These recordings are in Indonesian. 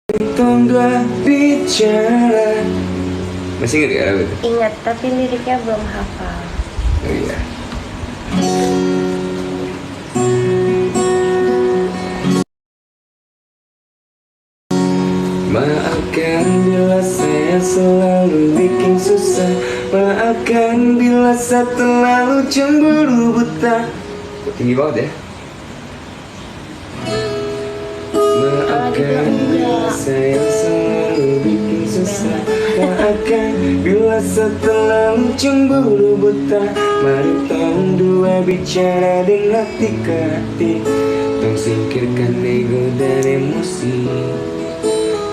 Tongga bicara. Masih ingat ya lagu itu? Ingat, tapi liriknya belum hafal. Oh iya. Maafkan bila saya selalu bikin susah. Maafkan bila saya terlalu cemburu buta. Tinggi banget ya. Maafkan bila saya selalu bikin susah. Maafkan bila saya terlalu cemburu buta. Mari tong dua bicara dengan hati ke hati. Tong singkirkan ego dan emosi.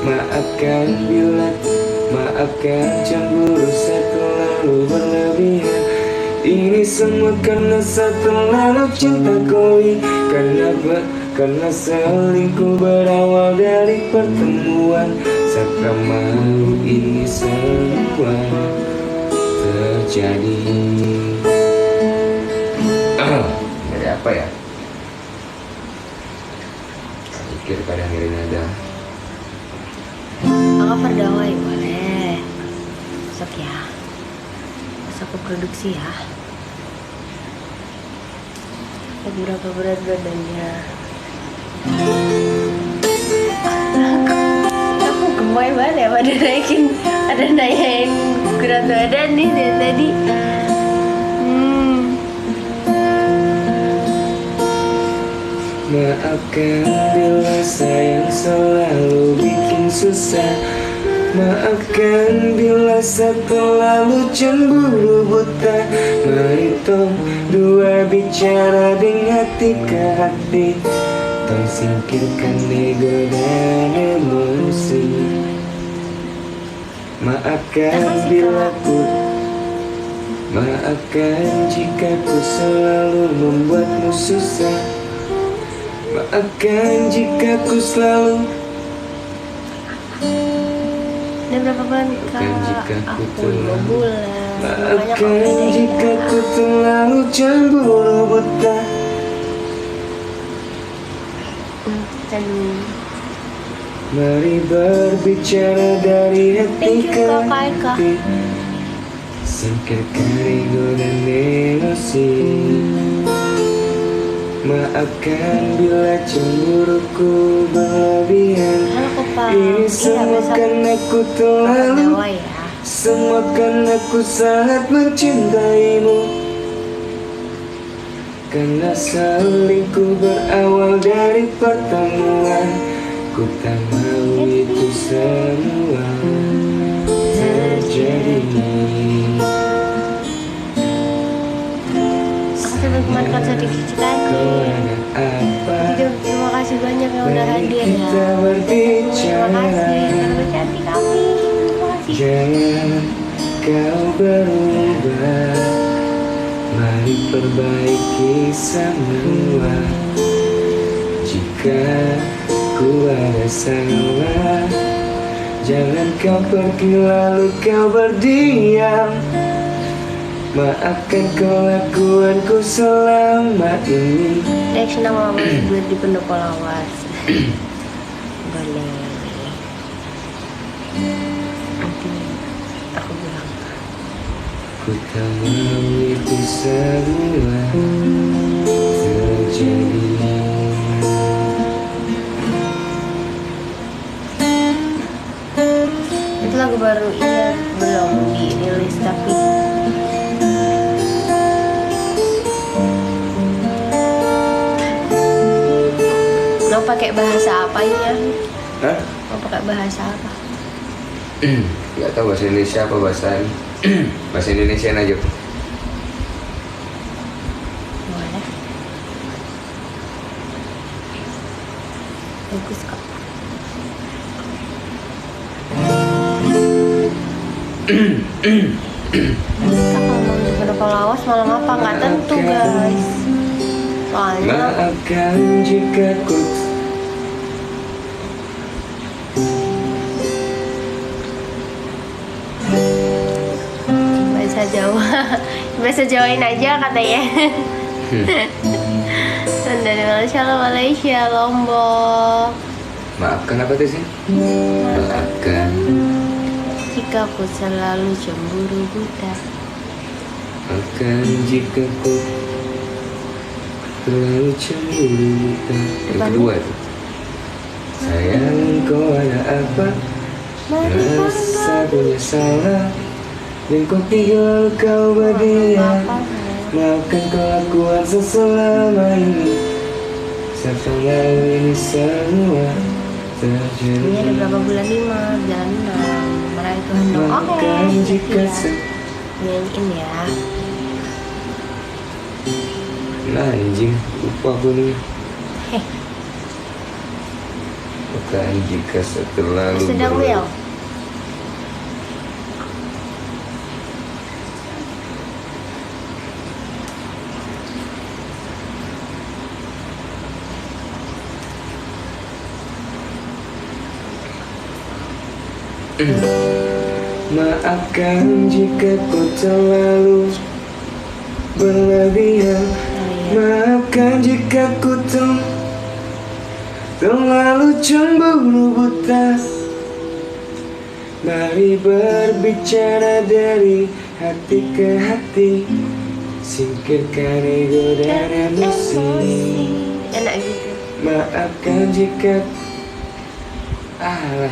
Maafkan bila, maafkan cemburu saya terlalu berlebihan. Ini semua karena saya terlalu cinta koi. Karena selingkuh berawal dari pertemuan. Saya malu ini semua terjadi. Dari apa ya? Pikir kadang ngirim nada. Kakak perdawai boleh. Masuk ya. Masuk ke produksi ya. Berapa berat badannya? Aku gemoy banget ya, ada nanyain berat badan nih dari tadi. Maafkan bila sayang selalu bikin susah. Maafkan bila saya terlalu cemburu buta. Mari tong dua bicara dengan hati ke hati. Tong singkirkan ego dan emosi. Maafkan bila ku, maafkan jika ku selalu membuatmu susah. Maafkan jika ku selalu. Udah berapa bulan jika Kak? ku Aku 2 bulan. Maafkan jika ku terlalu cemburu buta. Mari berbicara dari hati ke hati. Singkirkan ego dan emosi. Maafkan bila cemburuku berlebihan. Ini semua karena ku terlalu, semua karena ku sangat mencintaimu. Karena selingkuh berawal dari pertemuan. Ku tak mau itu semua terjadi. Aku sampai kemarin konser di Cici tadi. Terima kasih banyak yang udah hadir ya. Terima kasih karena cantik kami. Terima kasih. Jangan kau berubah. Mari perbaiki semua. Jika ku ada salah, jangan kau pergi lalu kau berdiam. Maafkan kelakuanku selama ini. Reaction sama Mama buat di pendopo lawas. Boleh. Nanti aku bilang. Ku tak mau itu semua terjadi. Itu lagu baru Ingat belum dirilis tapi mau pakai bahasa apa ya? Hah? Mau pakai bahasa apa? Gak tahu bahasa Indonesia apa bahasa bahasa Indonesia aja. Boleh. Bagus kok. Kita ngomong di pendopo lawas malam apa nggak tentu guys. Soalnya Maafkan jika ku bahasa Jawa, bahasa Jawain aja katanya. Dan dari Malaysia, Lombok. Maafkan apa tuh sih? Maafkan. Jika ku selalu cemburu buta. Maafkan jika ku terlalu cemburu buta. Yang kedua tuh. Sayang kau ada apa? Merasa punya salah dan kau tinggal kau berdiam. Maafkan kelakuan selama ini. Setelah ini semua terjadi. Ini ada berapa bulan 5, jalan 6. Meraih Tuhan dong. Oke, Maafkan jika nyanyiin ya. Nah anjing, lupa aku nih. Maafkan jika setelah lu Sedang Will. Maafkan jika ku terlalu berlebihan. Maafkan jika ku terlalu cemburu buta. Mari berbicara dari hati ke hati. Singkirkan ego dan emosi. Enak gitu. Maafkan jika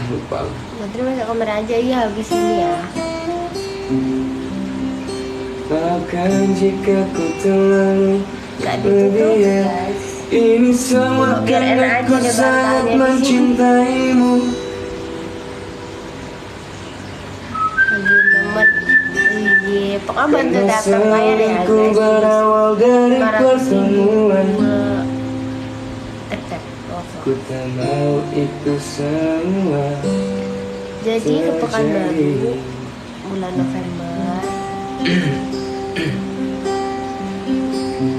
lupa. Putri masuk kamar aja ya habis ini ya. Maafkan jika ku terlalu Gak ditutup berlebihan. guys. Ini semua Biar enak karena aja ku deh sangat bantalnya di sini. mencintaimu. Lagi momen. Iya, pokoknya bantu Karena datang layar ya ku guys. berawal dari pertemuan. Ku tak mau itu semua Jadi ke Pekanbaru terjadi. bulan November.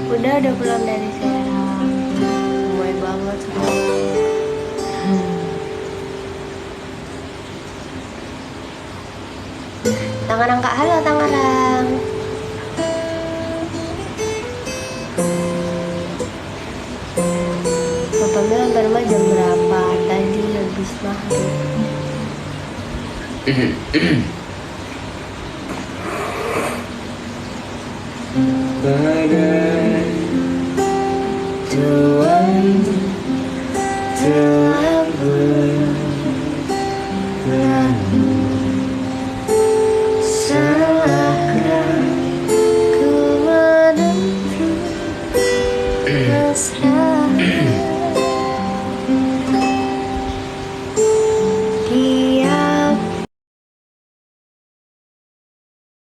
Udah pulang dari Serang. Gemoy banget semua. Tangerang Kak, halo Tangerang. Papa bilang ke rumah jam berapa? Tadi habis maghrib. Bagai Tuhan telah berlalu. Salahkah ku menempuh mesra? Tiap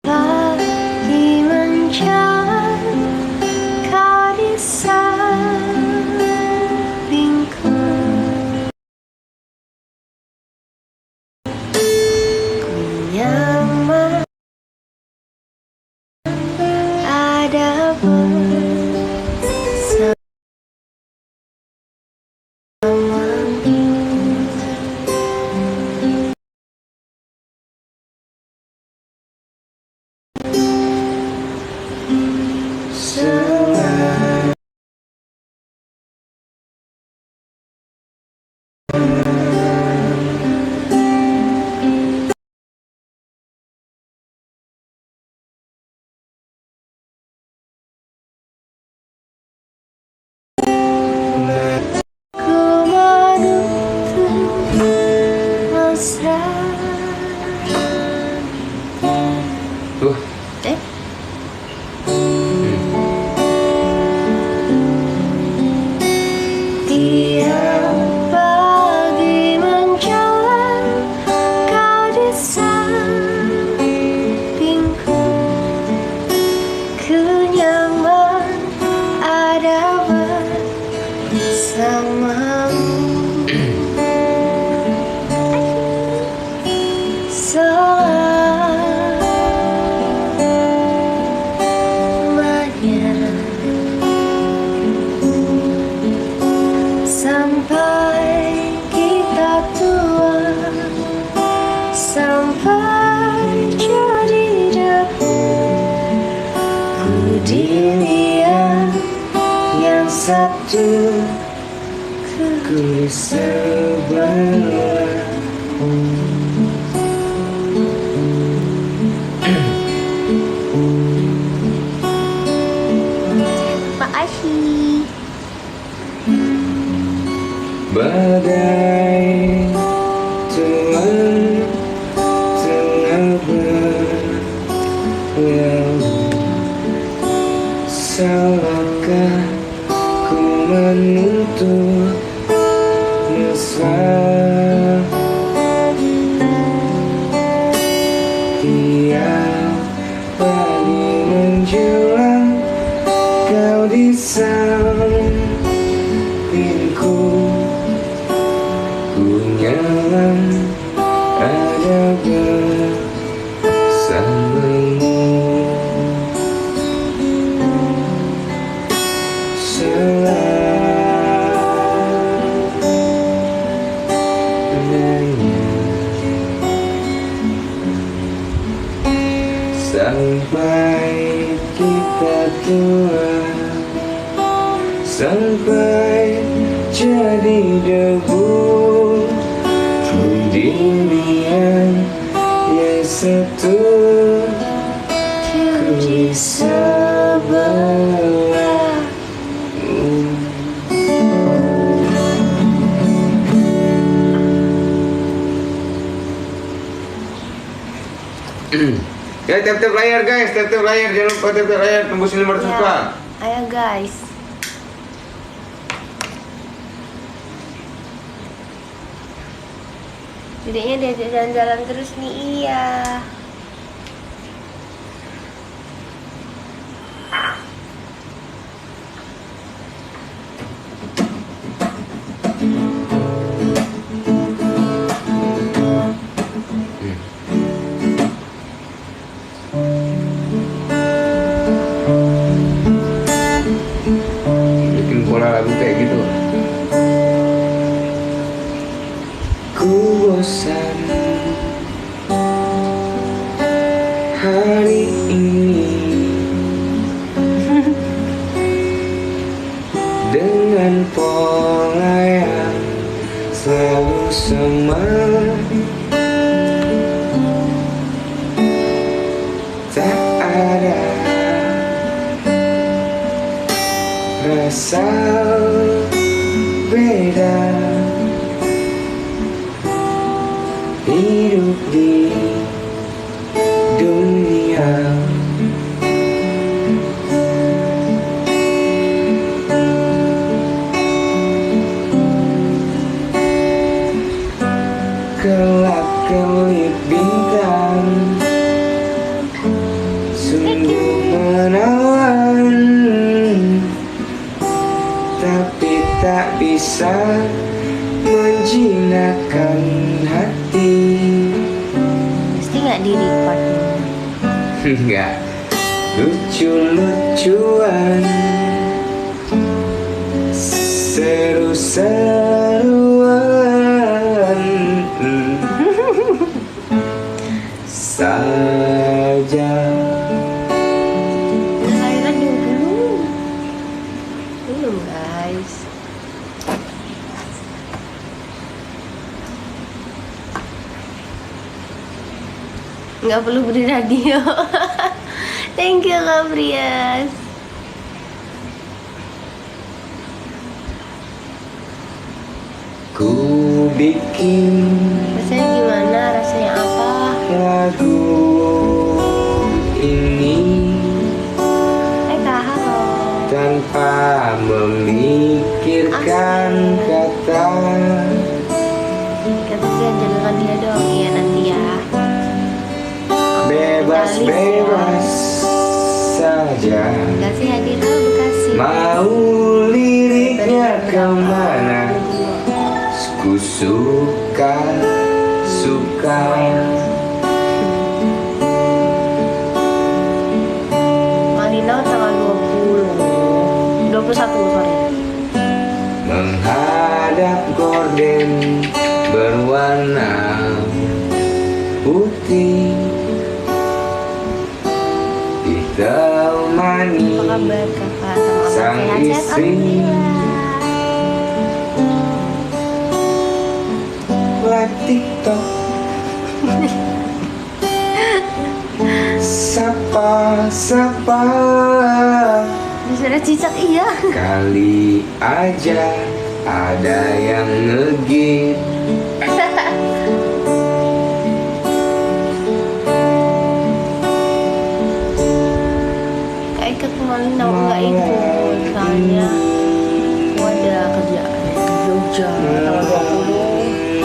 pagi menjelang kau di sampingku. Ku nyaman ada Selalu ku menuntut mesra. Tuh. Tiap pagi menjelang kau di sampingku. Ku nyaman ada bersamamu. Selamanya sampai kita tua, sampai jadi debu. Ku dilihat yang satu, ku di sebelah. Makasih. Badai telan tengah berlalu, salahkah ku menuntut mesra? Tiap pagi menjelang kau di sampingku, ku nyaman ada bersamamu. Selamanya sampai kita tua, sampai jadi debu di dunia yang satu, ku di sebelahmu. Ya, tap-tap layar guys, tap-tap layar, jangan lupa tap-tap layar, tembusin 500 Ya. juta. Ayo guys. Dedeknya diajak jalan-jalan terus nih, iya. Bikin pola lagu kayak gitu. Ku bosan hari ini dengan pola yang selalu sama. Tak ada rasa beda, hidup di dunia. Kelap-kelip bintang sungguh menawan, tapi tak bisa menjinakkan hati. Pasti nggak di record. Enggak, lucu-lucuan, seru-seruan saja. Lahiran juga belum. Belum guys. Nggak perlu beri radio. Thank you Kak Brias. Ku bikin Rasanya gimana? Rasanya apa? lagu ini Hai Kak, halo. tanpa memikirkan kata. Kata saya jangan dia dong. Iya nanti ya. Bebas-bebas saja, Kasih hadir halo Bekasi. mau liriknya kemana, ku suka Malino tanggal 21 sorry. menghadap gorden berwarna putih, ditemani Apa kabar kakak? Sama sang sehat-sehat istri. alhamdulillah. TikTok. Sapa Disuruh cicak iya. kali aja ada yang ngegit. Gak ikut kemarin aku gak ikut soalnya aku ada kerjaan ke Jogja tanggal 20.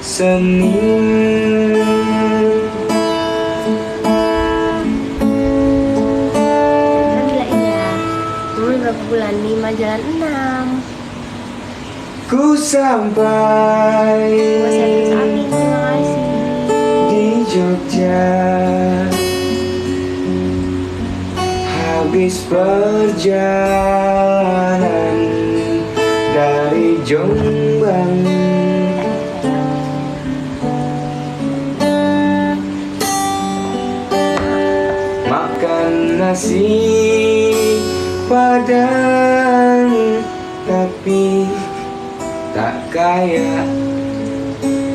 Senin Kan bilang iya. Umur berapa bulan? 5 jalan 6. ku sampai Mas Agus Amin, terima kasih. di Jogja. Habis perjalanan dari Jombang, makan nasi padang, tapi tak kaya,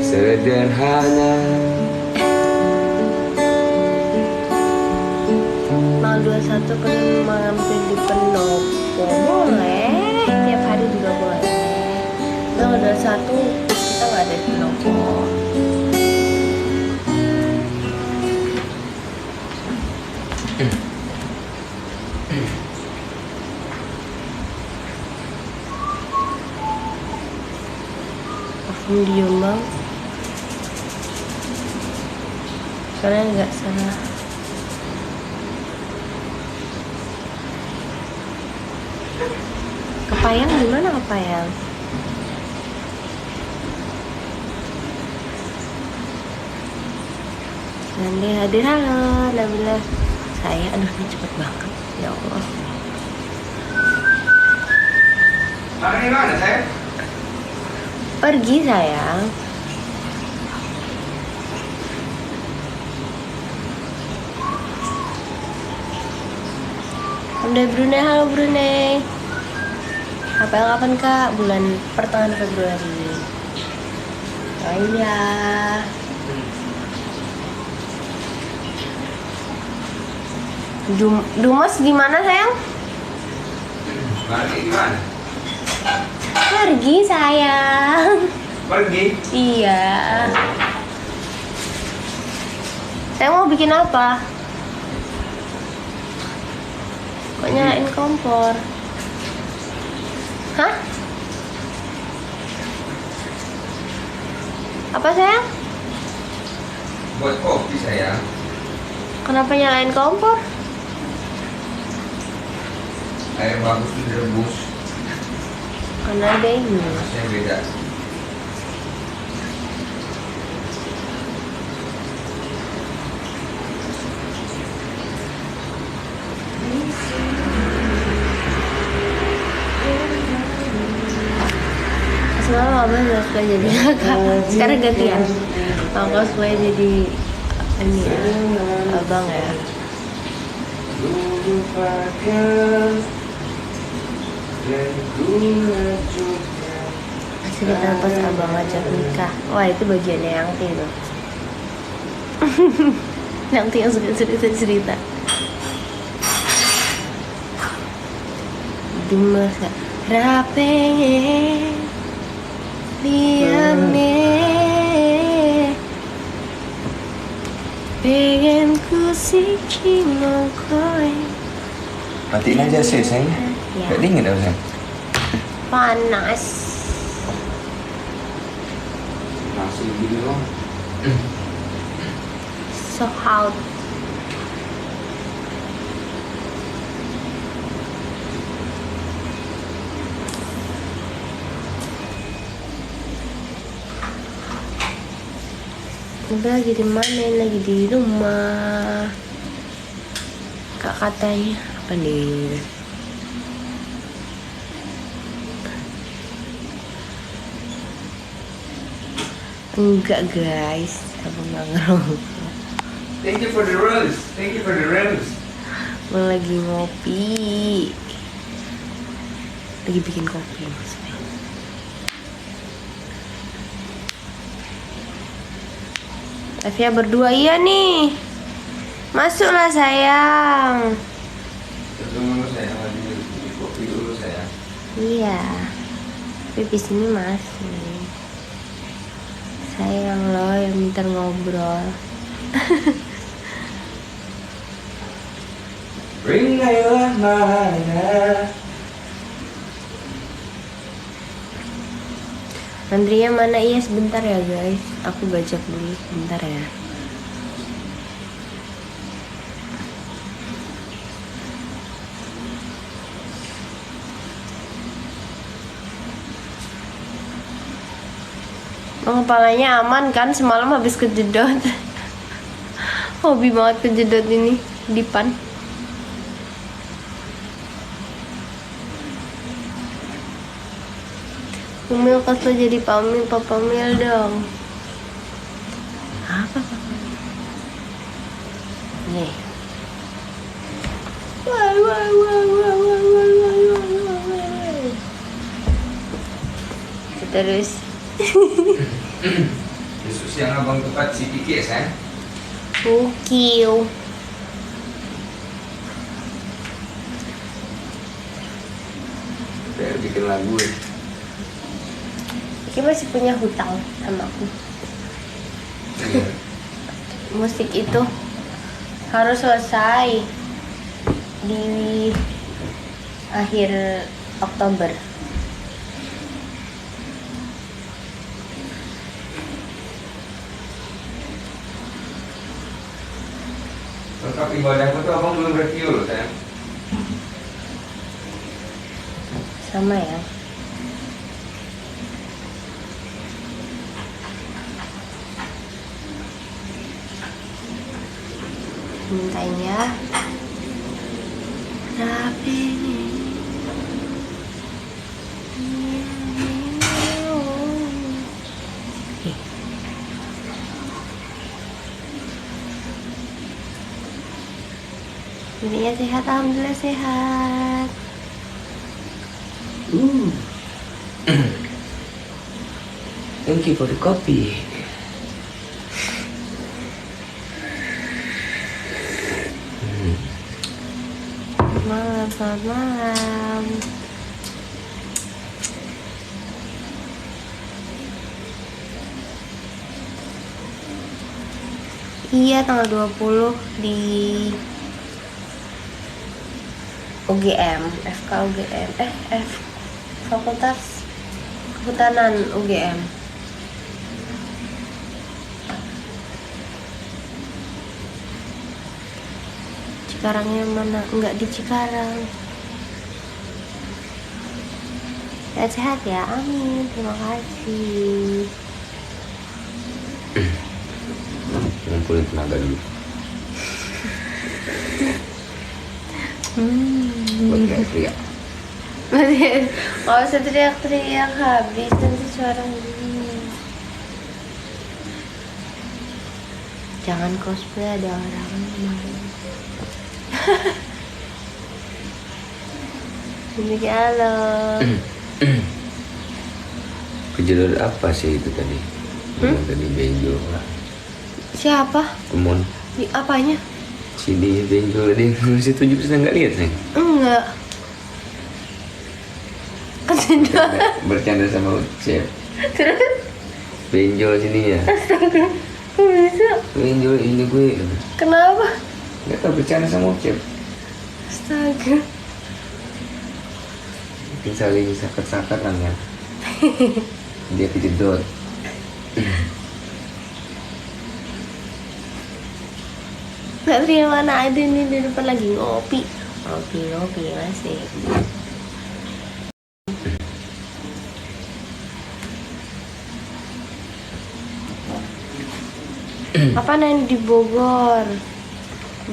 sederhana. Mau 21 kan mampir di Pendopo boleh, tiap hari juga boleh. Tanggal 21 kita nggak ada di Pendopo. Parfum di Jombang soalnya nggak salah. Kepayang gimana Kepayang? Nanti hadir, halo Nabila. Saya aduh ini cepet banget ya Allah. Makan di mana, sayang? Pergi sayang. Udah Brunei, halo Brunei. KPL kapan kak? Bulan pertengahan Februari. Oh iya. Dumas gimana sayang? Pergi gimana? Pergi sayang. Pergi? Iya. Saya mau bikin apa? Kok nyalain kompor? Hah? Apa sayang? Buat kopi, sayang. Kenapa nyalain kompor? Air bagus direbus, Karena ada ini. rasanya beda. Semalam abang nggak suka jadi kakak. Sekarang gantian. Kakak suka jadi ini ya, abang ya. Lupakan dan ku juga. Cerita pas abang ngajak nikah. Wah itu bagiannya yang itu. Yang yang suka cerita. Dumas gak? Rapenge liane pengen ku siji ngongkoi. Matiin aja sih, sayang. Ya. Gak dingin tau, sayang. Panas. Masih gini loh. So hot. Udah lagi di mana? Lagi di rumah. Kak katanya apa nih? Enggak guys, aku nggak ngerokok. Thank you for the rose. Thank you for the rose. Gue lagi ngopi. Lagi bikin kopi maksudnya. Safia berdua, iya nih. Masuklah sayang. Tunggu saya lagi kopi dulu saya. Iya. Pipis ini masih. Sayang loh yang minta ngobrol. Rinailah mana. Andrea mana? Iya sebentar ya guys. Aku baca dulu sebentar ya. Oh, kepalanya aman kan? Semalam habis kejedot. Hobi banget kejedot ini. Dipan. Umil kasih jadi pamil, papa mil dong. Apa papa? Nih. Wah, wah, wah, wah, wah, wah, wah, wah, wah. Terus. Yesus yang abang tempat si Kiki ya sayang. Ukiu. Saya bikin lagu ya. Kiki masih punya hutang sama aku. Iya. Musik itu harus selesai di akhir Oktober. Lengkap ibadahku tuh abang belum review loh sayang. Sama ya. Mintain ya. Tapi Dirinya sehat, alhamdulillah sehat. Thank you for the coffee. Selamat malam. Iya, tanggal 20 di UGM, FK UGM, Fakultas Kehutanan UGM. Cikarangnya mana? Enggak di Cikarang. Sehat-sehat ya, amin. Terima kasih. Ngumpulin tenaga dulu. Buat teriak. Gak usah teriak-teriak, habis nanti suara ini. Jangan cosplay, ada orang main. Ini halo. Kejadian apa sih itu tadi? Tadi benjol lah. Siapa? Temen Di apanya? si di benjol dia masih 7% nggak lihat sayang. Enggak. Kesedot. Bercanda sama Ucep. Terus? Benjol sininya. Astaga. Kok bisa? Benjol ini gue. Kenapa? Nggak tahu bercanda sama Ucep. Astaga. Mungkin saling sakat-sakatan kan. Dia kejedot. Nggak terima mana ada nih di depan lagi ngopi. Ngopi masih. Apa yang di Bogor?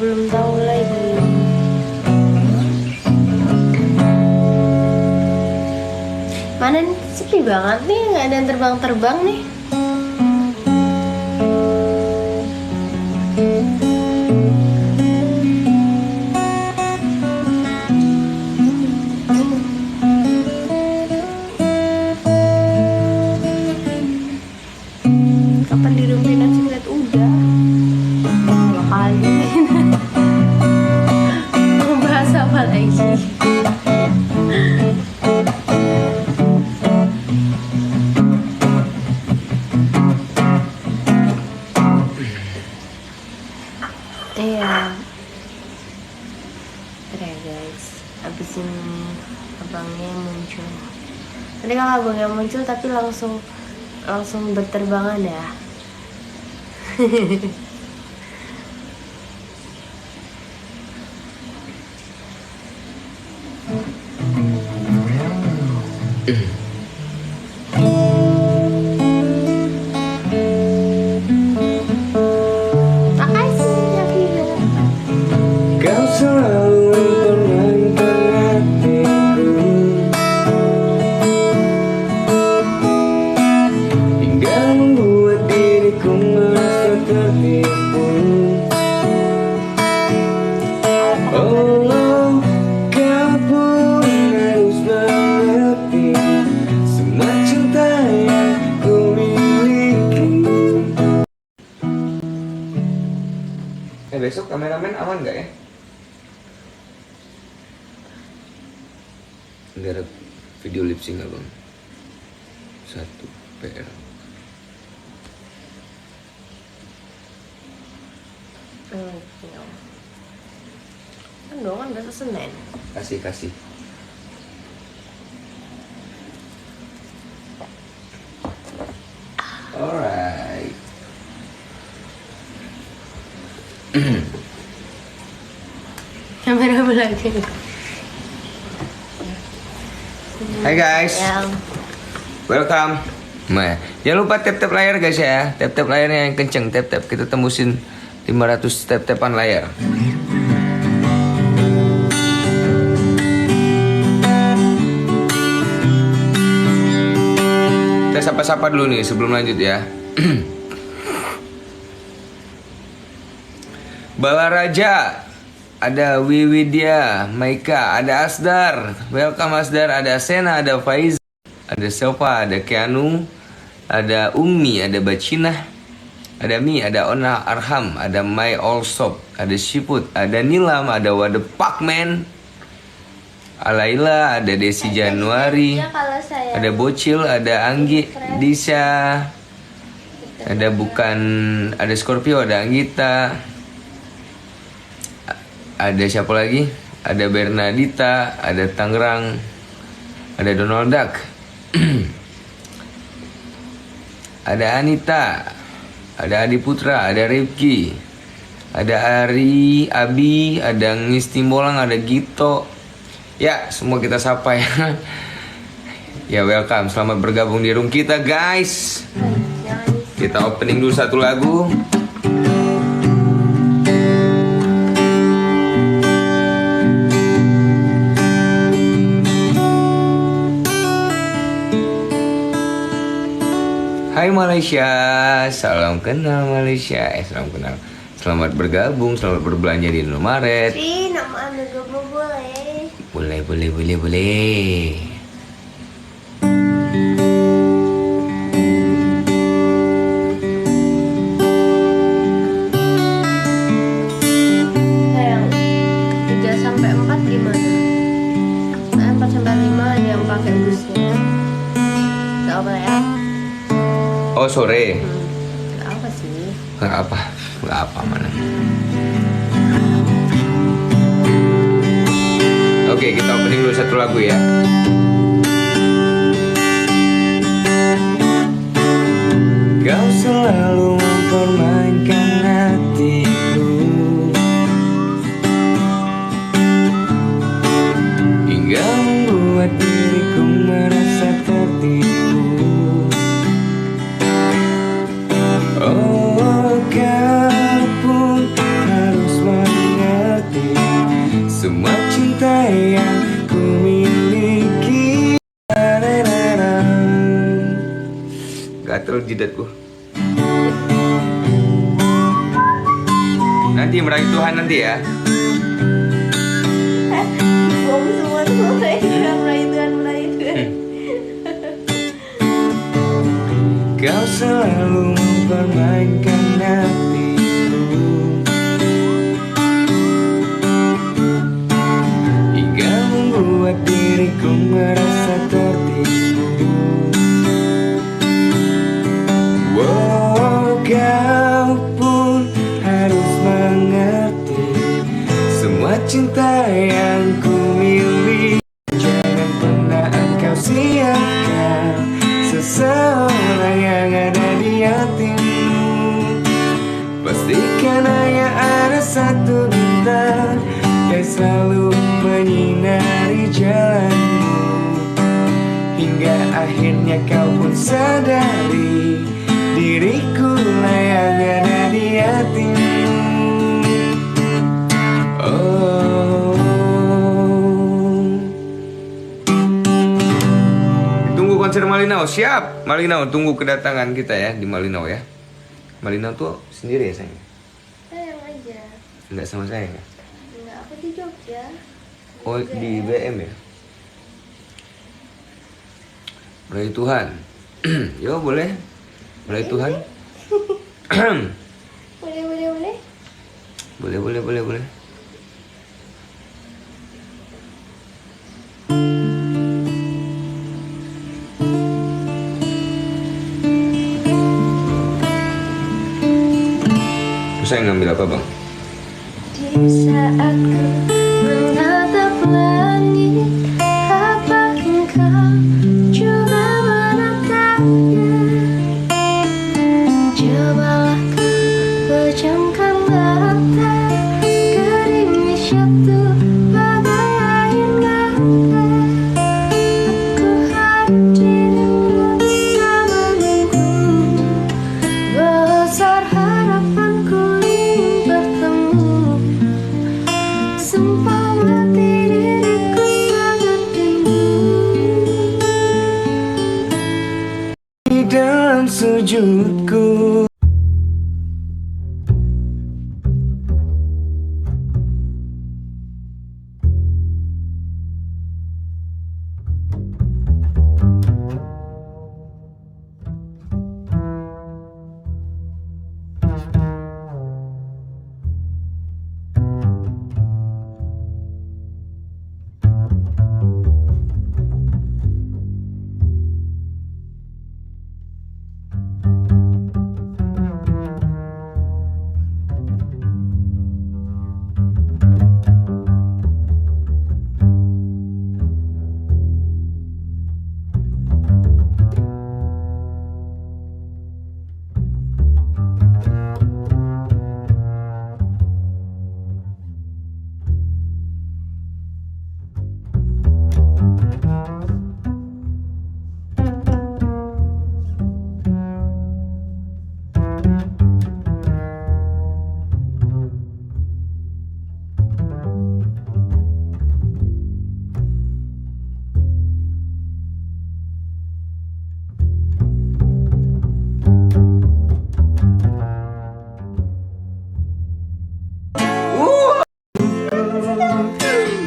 Belum tahu lagi. Mana nih, sepi banget nih, nggak ada yang terbang-terbang nih. Kapan dirumpinan sih ngeliat udah. guys. Habis ini abangnya muncul. Nanti kalau abangnya muncul tapi langsung berterbangan ya. Makasih ya Vina. Kau selalu mempermainkan hatiku hingga membuat diriku merasa tertipu. Oh, kau pun harus mengerti semua cinta yang ku miliki. Besok kameramen aman gak ya? Nggak ada video lip sync abang. 1 PR. Kan dong kan besok Senin. Kasih. Alright. Kamera belakang. Hai guys, Yang welcome. Nah, jangan lupa tap-tap layar guys ya. Tap-tap layarnya yang kenceng, tap-tap. Kita tembusin 500 tap-tapan layar. Kita sapa-sapa dulu nih sebelum lanjut ya. Bala Raja, ada Wiwidya, Maika, ada Asdar, welcome Asdar, ada Sena, ada Faiz, ada Selva, ada Keanu, ada Umi, ada Bacina, ada Mi, ada Ona Arham, ada My Allsop, ada Shiput, ada Nilam, ada Wade Pakman, Alaila, ada Desi Januari, ada Bocil, ada Anggi, Disa, ada ada Scorpio, ada Anggita. Ada siapa lagi? Ada Bernadita, ada Tangerang, ada Donald Duck, ada Anita, ada Adi Putra, ada Rifki, ada Ari, Abi, ada Ngistimbolang, ada Gito. Ya, semua kita sapa ya. Ya, welcome, selamat bergabung di room kita guys. Kita opening dulu satu lagu. Hai Malaysia, salam kenal Malaysia. Salam kenal. Selamat bergabung, selamat berbelanja di Indomaret. Si, nama anda juga boleh. Boleh. Sayang, 3 sampai 4 gimana? Nah, 4 sampai 5 ada yang pakai busnya. Gak apa ya? Oh sore. Gak apa sih? Nggak apa mana. Oke, kita opening dulu satu lagu ya. Kau selalu mempermainkan hatiku hingga membuat diriku merasa tertipu. Oh, kau pun harus mengerti semua cinta yang ku miliki. Gatel jidatku. Nanti meraih Tuhan nanti ya. Kamu semua tuh meraih Tuhan. Kau selalu mempermainkan hatiku hingga membuat diriku merasa tertipu. Wow, kau pun harus mengerti semua semua cinta yang ku miliki. Jangan pernah engkau siapkan seseorang yang ada di hatimu. Pastikan hanya ada satu bintang yang selalu menyinari jalanmu, hingga akhirnya kau pun sadari diriku lah yang ada di hatimu. Oh, tunggu konser Malinau. Siap Malinau, tunggu kedatangan kita ya di Malinau ya. Malinau tuh sendiri ya sayang? Sayang aja. Enggak sama saya ya? Enggak, aku di Jogja. Oh di BM ya? Mulai Tuhan. Yo boleh. Mulai Tuhan. Boleh. Boleh. Terus saya ngambil apa bang? Di saat ku menatap langit, apa engkau juga menatapnya? Cobalah kau pejamkan mata, gerimis jatuh bagai air mata. Aku hadir bersamamu, besar harapanku ingin bertemu. Sumpah mati diriku sangat rindu. Di dalam sujudku.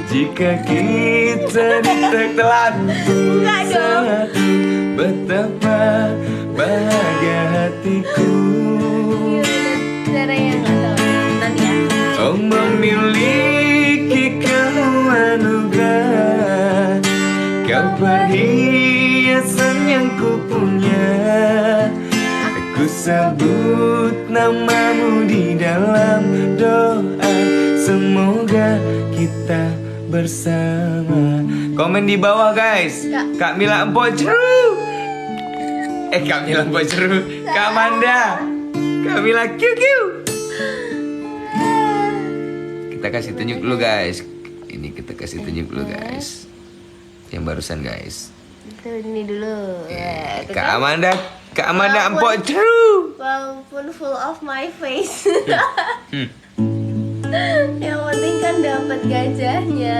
Jika kita ditelan Enggak dong. betapa bahagia hatiku. Cara yang nggak tahu nanti ya. Oh memiliki kamu anugerah, kau perhiasan yang ku punya. Aku sebut namamu di dalam doa, semoga kita bersama. Komen di bawah guys. Kak Mila Empok Ceru. Kak Mila Empok Ceru. Kak Amanda. Kak Mila QQ. Kita kasih tunjuk dulu guys. Ini kita kasih tunjuk dulu guys. Yang barusan guys. Itu ini dulu. Ya, itu Kak kan? Amanda. Kak Amanda Walaupun- Empok Ceru. Walaupun full of my face. Yang penting kan dapat gajahnya.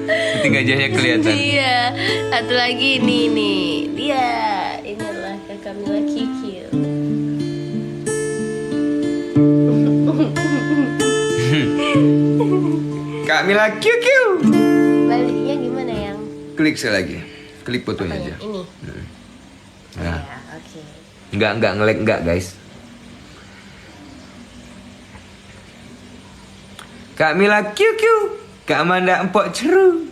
Nanti gajahnya kelihatan. Iya. Satu lagi nih nih. Dia ini adalah Kakak Mila Kikil. Kak Mila QQ. Baliknya gimana yang? Klik sekali lagi. Klik fotonya aja. Ini. Nah, Ya, oke. enggak nge-lag enggak guys. Kak Mila QQ. Kak Amanda Empok Ceru.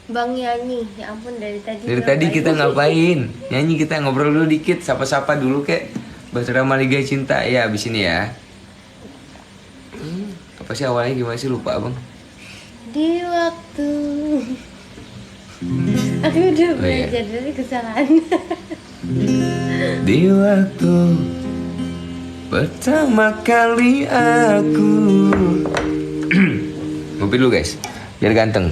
Bang nyanyi, ya ampun dari tadi. Dari tadi kita ngapain? Nyanyi, kita ngobrol dulu dikit, sapa-sapa dulu kek. Bahasa Liga Cinta ya abis ini ya. Apa sih awalnya gimana sih, lupa abang? Di waktu aku udah Oh, iya. belajar dari kesalahan. Di waktu pertama kali aku ngopi dulu guys, biar ganteng.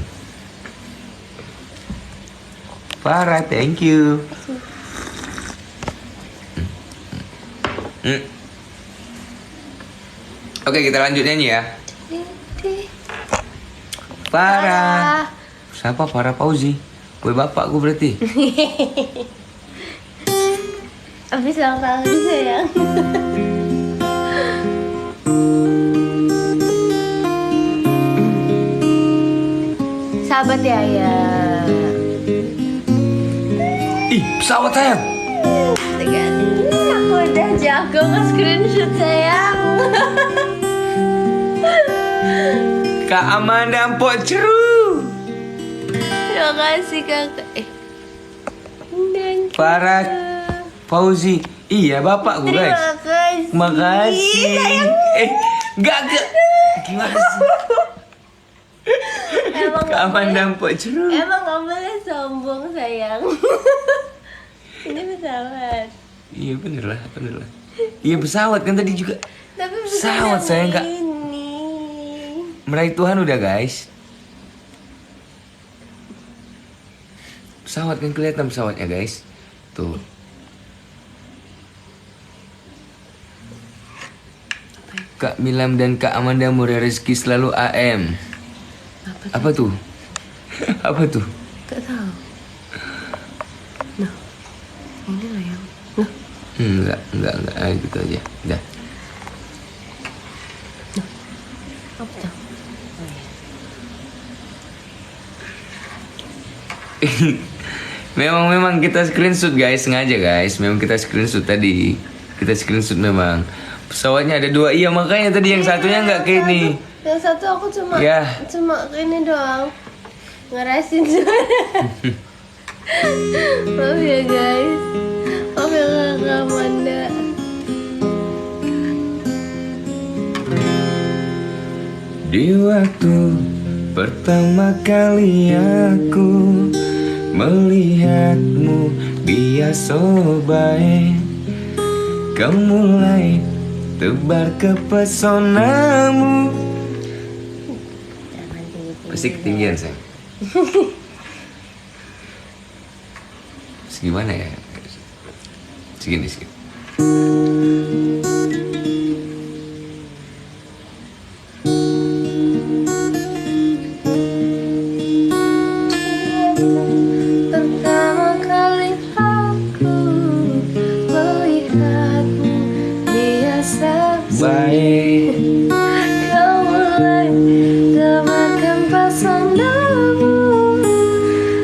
Farah, thank you. Oke, kita lanjut nyanyi ya. Farah. Siapa Farah Fauzi? Gue bapakku berarti. Habis ulang tahun sayang. Sahabat ya ya. Ih, pesawat sayang. Aku udah jago nge-screenshot sayang. Kak Amanda Mpok Ceru. Terima kasih kakak. Dan Farah Fauzi. Iya, bapakku guys. terima kasih. Makasih. Sayang. Gak. Gimana sih? Emang Kak Amanda Mpok Ceru. Emang gak boleh sombong sayang. Ini pesawat. Iya bener lah. Iya pesawat kan tadi juga. Tapi Pesawat, sayang, Kak. ini. Meraih Tuhan udah guys. Pesawat kan kelihatan pesawatnya guys. Tuh. Kak Milam dan Kak Amanda murah rezeki selalu AM. Apa tuh? Apa tuh? Gak tahu. Nah, ini lah yang. Nah, Enggak. Gitu aja. Udah. apa tuh? Memang kita screenshot guys, sengaja guys. Memang kita screenshot tadi. Kita screenshot memang. Pesawatnya ada 2, iya makanya tadi yang satunya nggak kayak ini. Yang satu aku cuma Ya. ini doang. Ngerasin suara. Maaf ya guys. Maaf ya kakak Amanda. Di waktu pertama kali aku melihatmu, dia so baik. Kau mulai tebar kepesonamu. Pasti ketinggian sayang. Segimana ya? Segini. Pertama kali aku melihatmu, dia Baik. kau mulai tebarkan pesonamu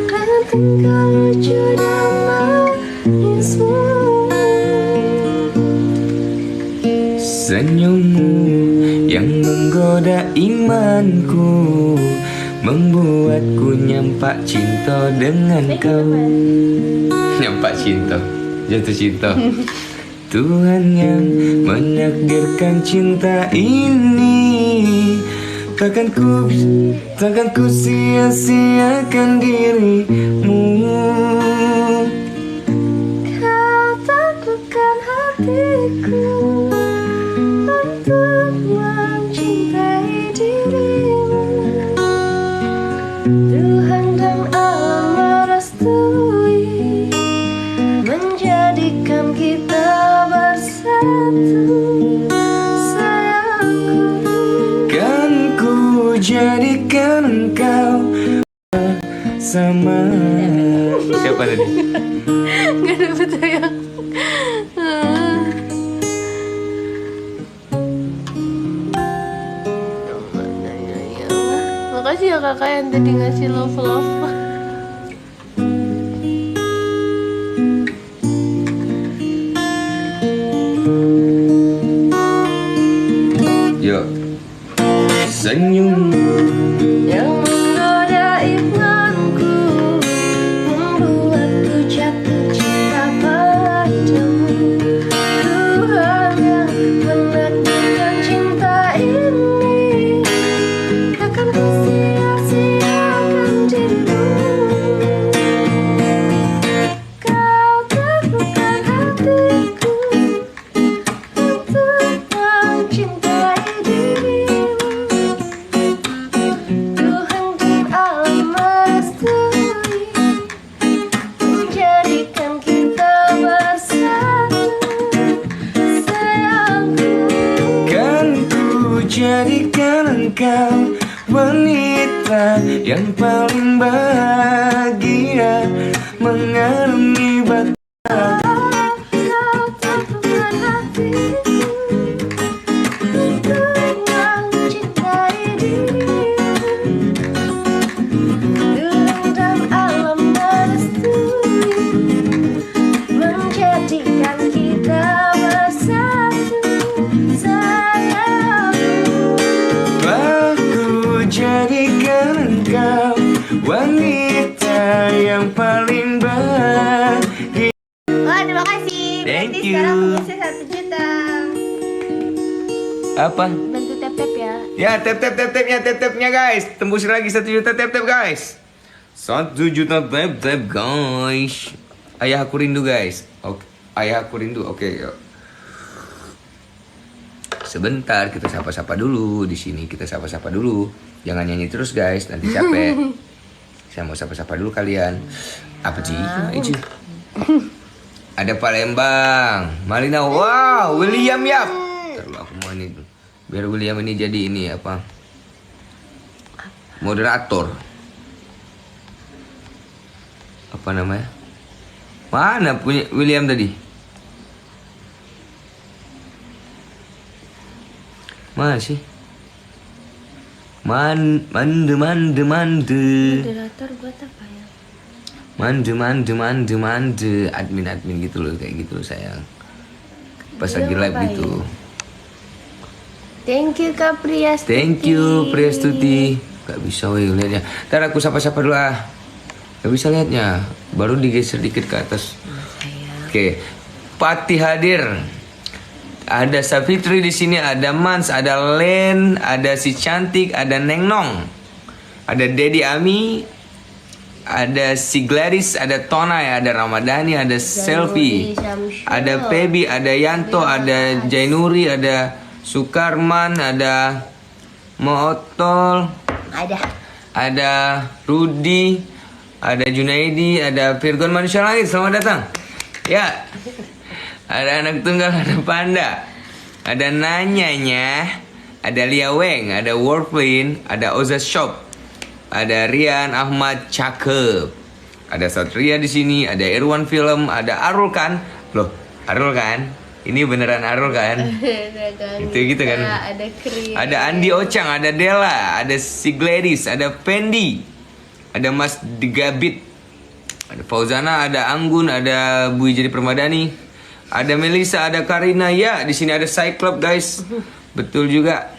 dengan tingkah lucu dan manismu. Senyummu yang menggoda imanku, membuatku nyampak cinta dengan kau. Nyampak cinta, jatuh cinta. Tuhan yang menakdirkan cinta ini, takkan ku sia-siakan dirimu. Kau taklukkan hatiku untuk mencintai dirimu. Tuhan dan alam merestui menjadikan kita bersatu, sayangku. Kan ku jadikan engkau sama. Siapa tadi? Gak dapet sayang. Makasih ya kakak yang tadi ngasih love. Yuk. Senyum Yang menggoda imanku, membuatku jatuh cinta padamu. Tuhan yang menakdirkan cinta ini, wanita yang paling bahagia mengarungi batu. Kau taklukkan hatiku untuk mencintai dirimu, dalam alam merestui, menjadikan kita bersatu, sayangku. Aku jadikan engkau wanita yang paling bahagia. Wah, terima kasih. Thank Berarti you. sekarang punya 1 juta. Apa? Bantu tap-tap ya. Ya, tap-tapnya guys. Tembus lagi 1 juta tap-tap guys. 1 juta tap-tap guys. Ayah aku rindu guys. Oke, ayah aku rindu. Oke, yuk. Sebentar kita sapa-sapa dulu di sini. Kita sapa-sapa dulu. Jangan nyanyi terus guys, nanti capek. Saya mau sapa-sapa dulu kalian. Apa sih? Itu. Ada Palembang, Malina. Wow, William Yap. Terus aku mau ini biar William ini jadi ini apa? Moderator. Apa namanya? Mana punya William tadi? Mana sih? Mande. Moderator buat apa ya? Mande. Admin gitu loh, kayak gitu loh sayang. Pas Dia lagi live ngapain? gitu. Thank you Kak Priastuti. Thank you Priastuti. Gak bisa weh liatnya. Ntar aku sapa-sapa dulu ah. Gak bisa liatnya. Baru digeser dikit ke atas. Oke. Pati hadir. Ada Safitri di sini, ada Mans, ada Len, ada si cantik, ada Neng Nong, ada Dedi Ami, ada si Gladys, ada Tonai, ada Ramadhani, ada Selfie, Syamsul. ada Pebi, ada Yanto, ada Jainuri, ada Sukarman, ada Mootol, ada Rudi, ada Junaidi, ada Virgon Manusia Langit. Selamat datang. Ya. Ada anak tunggal, ada Panda, ada Nanyanya, ada Lia Weng, ada Warplane, ada Oza Shop, ada Rian Ahmad Cakep, ada Satria di sini, ada Irwan Film, ada Arul kan? Loh, Arul kan? Ini beneran Arul kan? Itu gitu kan? Ada Kri. Ada Andi Ocang, ada Della, ada si Gladys, ada Fendi, ada Mas Digabit, ada Fauzana, ada Anggun, ada Bu Jadi Permadani. Ada Melisa, ada Karina, ya di sini ada Cyclop guys, betul juga.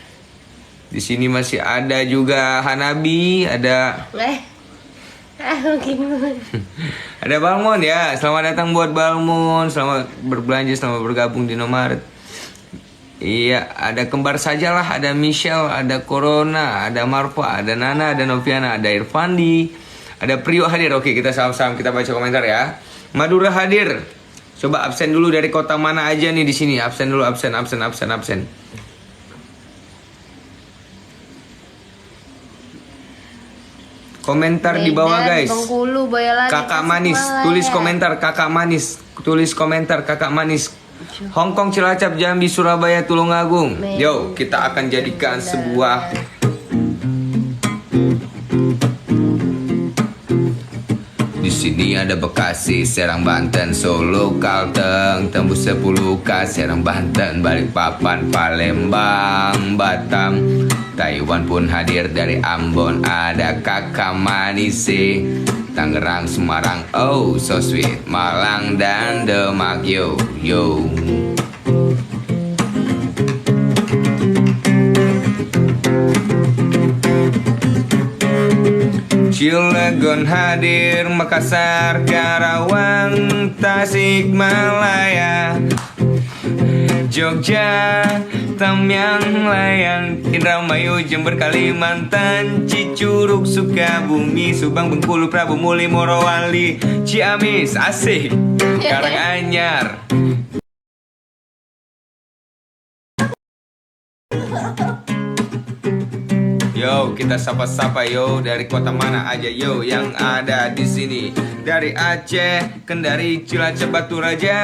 Di sini masih ada juga Hanabi, ada ada Balmon ya. Selamat datang buat Balmon, selamat berbelanja, selamat bergabung di Nomaret. Iya, ada Kembar Sajalah, ada Michelle, ada Corona, ada Marfa, ada Nana, ada Noviana, ada Irfandi, ada Priyo hadir. Oke, kita sama-sama kita baca komentar ya. Madura hadir. Coba absen dulu dari kota mana aja nih di sini. Absen dulu, absen. Komentar di bawah guys. Bengkulu, Boyolali, Kakak manis, tulis komentar kakak manis. Tulis komentar kakak manis. Hongkong, Cilacap, Jambi, Surabaya, Tulungagung. Yo, kita akan jadikan sebuah di sini ada Bekasi, Serang, Banten, Solo, Kalteng, tembus 10K, Serang, Banten, Balikpapan, Palembang, Batam, Taiwan pun hadir dari Ambon, ada Kakak Manise, Tangerang, Semarang, oh so sweet, Malang dan Demak, yo. Cilegon hadir, Makassar, Karawang, Tasikmalaya, Jogja, Tamyang, Layan, Indramayu, Jember, Kalimantan, Cicurug, Sukabumi, Subang, Bengkulu, Prabu Muli, Morowali, Ciamis, asik, Karanganyar. Yo, kita sapa-sapa yo, dari kota mana aja yo yang ada di sini. Dari Aceh, Kendari, Cilacap, Batu Raja,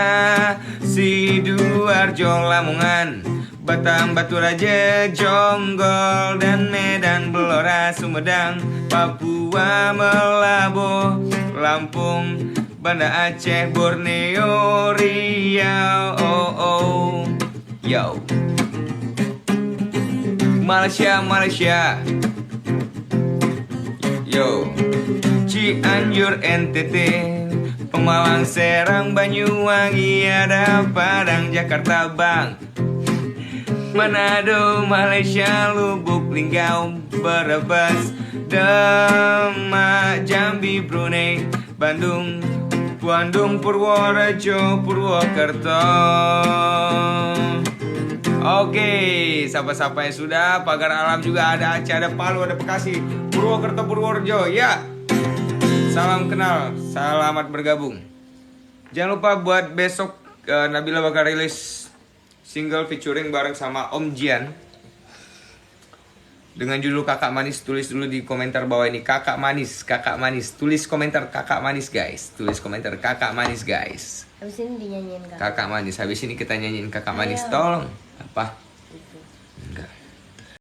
Sidoarjo, Lamongan, Batam, Batu Raja, Jonggol, dan Medan, Blora, Sumedang, Papua, Melabu, Lampung, Banda Aceh, Borneo, Riau, oh oh, yo. Malaysia, yo. Cianjur, NTT, Pemalang, Serang, Banyuwangi, ada Padang, Jakarta, Bang, Manado, Malaysia, Lubuk Linggau, Brebes, Demak, Jambi, Brunei, Bandung, Purworejo, Purwokerto. Oke, sapa-sapa yang sudah. Pagar Alam juga ada, Aceh, ada Palu, ada Bekasi, Purwokerto, Purworejo. Ya, salam kenal, selamat bergabung. Jangan lupa buat besok Nabila bakal rilis single featuring bareng sama Om Jian dengan judul Kakak Manis. Tulis dulu di komentar bawah ini, Kakak Manis, Kakak Manis. Tulis komentar Kakak Manis guys. Tulis komentar Kakak Manis guys. Habis ini dinyanyiin Kak. Kakak Manis. Habis ini kita nyanyiin Kakak Manis. Ayo. Tolong. Apa? Itu.